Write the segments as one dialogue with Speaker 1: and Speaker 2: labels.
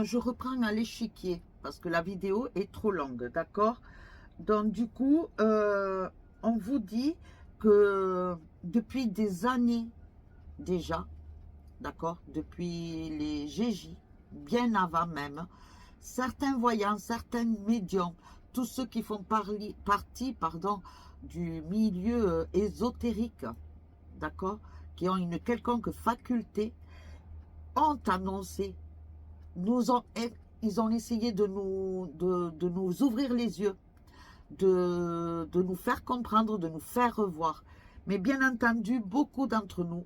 Speaker 1: Je reprends à l'échiquier parce que la vidéo est trop longue, d'accord? Donc du coup, on vous dit que depuis des années déjà, d'accord, depuis les Géji, bien avant même, certains voyants, certains médiums, tous ceux qui font partie, pardon, du milieu ésotérique, d'accord, qui ont une quelconque faculté, ont annoncé, ils ont essayé de nous ouvrir les yeux, de nous faire comprendre, de nous faire revoir. Mais bien entendu, beaucoup d'entre nous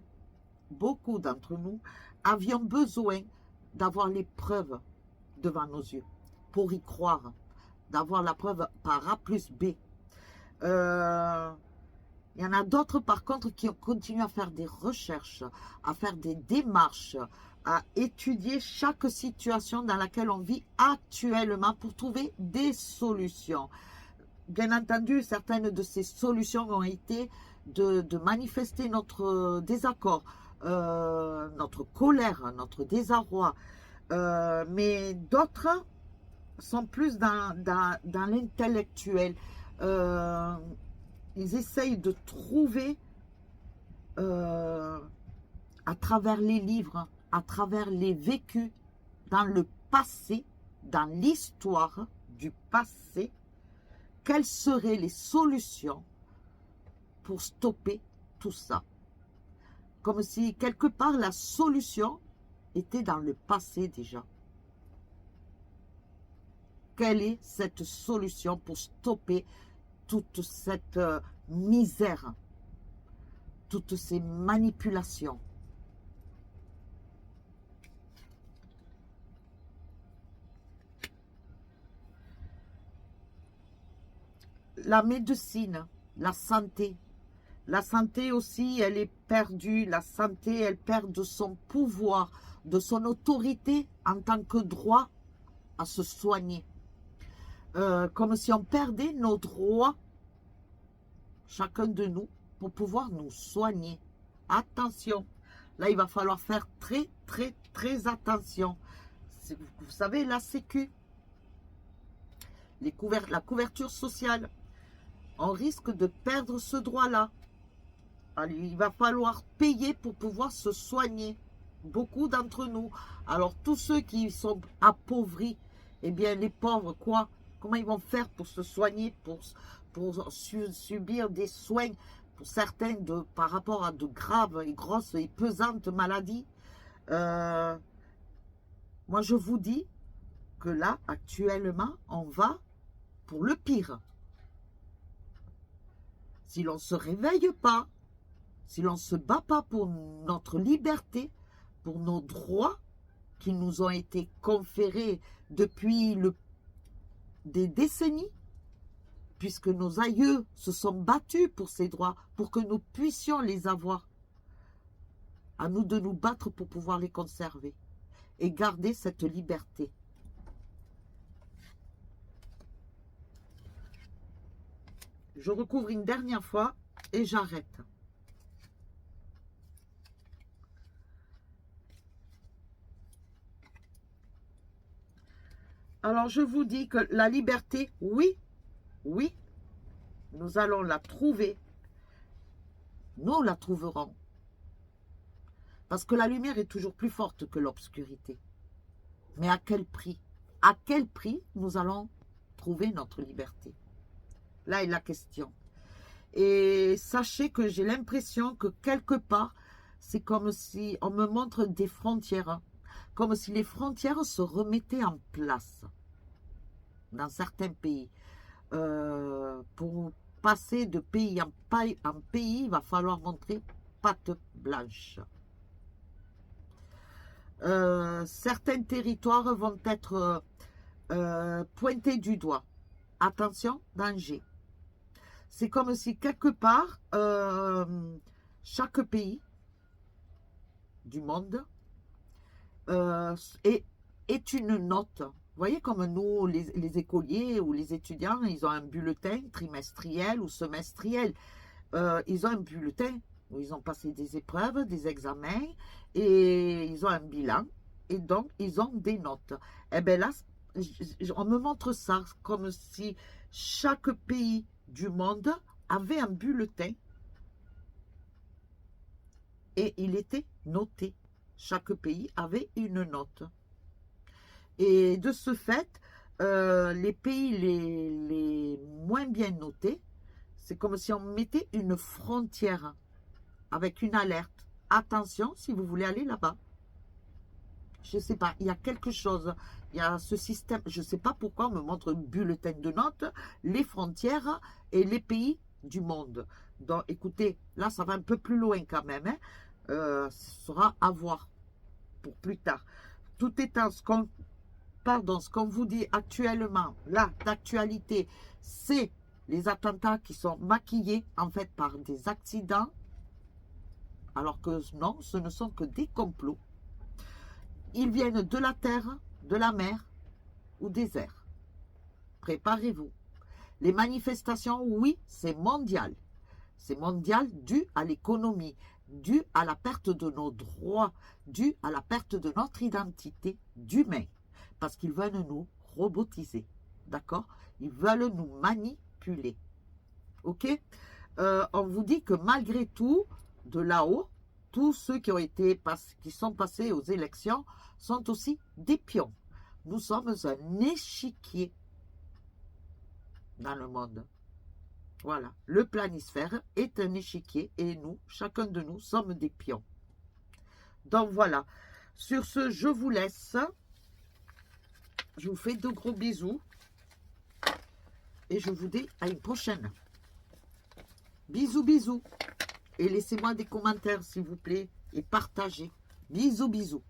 Speaker 1: avions besoin d'avoir les preuves devant nos yeux pour y croire, d'avoir la preuve par A plus B. Il y en a d'autres, par contre, qui ont continué à faire des recherches, à faire des démarches, à étudier chaque situation dans laquelle on vit actuellement pour trouver des solutions. Bien entendu, certaines de ces solutions ont été de manifester notre désaccord, notre colère, notre désarroi. Mais d'autres sont plus dans l'intellectuel. Ils essayent de trouver à travers les livres, à travers les vécus, dans le passé, dans l'histoire du passé, quelles seraient les solutions pour stopper tout ça. Comme si quelque part la solution était dans le passé déjà. Quelle est cette solution pour stopper toute cette misère, toutes ces manipulations? La médecine, la santé aussi, elle est perdue. La santé, elle perd de son pouvoir, de son autorité en tant que droit à se soigner. Comme si on perdait nos droits, chacun de nous, pour pouvoir nous soigner. Attention, là il va falloir faire très très très attention. Vous savez, la sécu, la couverture sociale, on risque de perdre ce droit-là. Il va falloir payer pour pouvoir se soigner. Beaucoup d'entre nous. Alors tous ceux qui sont appauvris, eh bien les pauvres, quoi? Comment ils vont faire pour se soigner, pour subir des soins, pour certains par rapport à de graves et grosses et pesantes maladies? Moi je vous dis que là, actuellement, on va pour le pire. Si l'on ne se réveille pas, si l'on ne se bat pas pour notre liberté, pour nos droits qui nous ont été conférés depuis des décennies, puisque nos aïeux se sont battus pour ces droits, pour que nous puissions les avoir, à nous de nous battre pour pouvoir les conserver et garder cette liberté. Je recouvre une dernière fois et j'arrête. Alors je vous dis que la liberté, oui, oui, nous allons la trouver. Nous la trouverons. Parce que la lumière est toujours plus forte que l'obscurité. Mais à quel prix? À quel prix nous allons trouver notre liberté? Là est la question. Et sachez que j'ai l'impression que quelque part, c'est comme si on me montre des frontières. Comme si les frontières se remettaient en place dans certains pays. Pour passer de pays en pays, il va falloir montrer patte blanche. Certains territoires vont être pointés du doigt. Attention, danger. C'est comme si quelque part, chaque pays du monde est une note. Vous voyez, comme nous, les écoliers ou les étudiants, ils ont un bulletin trimestriel ou semestriel. Ils ont un bulletin où ils ont passé des épreuves, des examens, et ils ont un bilan. et donc ils ont des notes. Et bien là, on me montre ça comme si chaque pays du monde avait un bulletin et il était noté. Chaque pays avait une note. Et de ce fait, les pays les moins bien notés, c'est comme si on mettait une frontière avec une alerte. Attention si vous voulez aller là-bas. Je ne sais pas, il y a quelque chose, il y a ce système, je ne sais pas pourquoi on me montre un bulletin de notes, les frontières et les pays du monde. Donc écoutez, là ça va un peu plus loin quand même, hein. Ce sera à voir pour plus tard. Tout étant ce qu'on vous dit actuellement, là d'actualité, c'est les attentats qui sont maquillés en fait par des accidents, alors que non, ce ne sont que des complots. Ils viennent de la terre, de la mer ou des airs. Préparez-vous. Les manifestations, oui, c'est mondial. C'est mondial dû à l'économie, dû à la perte de nos droits, dû à la perte de notre identité d'humain. Parce qu'ils veulent nous robotiser. D'accord? Ils veulent nous manipuler. Ok? On vous dit que malgré tout, de là-haut, tous ceux qui sont passés aux élections sont aussi des pions. Nous sommes un échiquier dans le monde. Voilà, le planisphère est un échiquier et nous, chacun de nous, sommes des pions. Donc voilà, sur ce, je vous laisse. Je vous fais de gros bisous et je vous dis à une prochaine. Bisous, bisous. Et laissez-moi des commentaires, s'il vous plaît, et partagez. Bisous, bisous.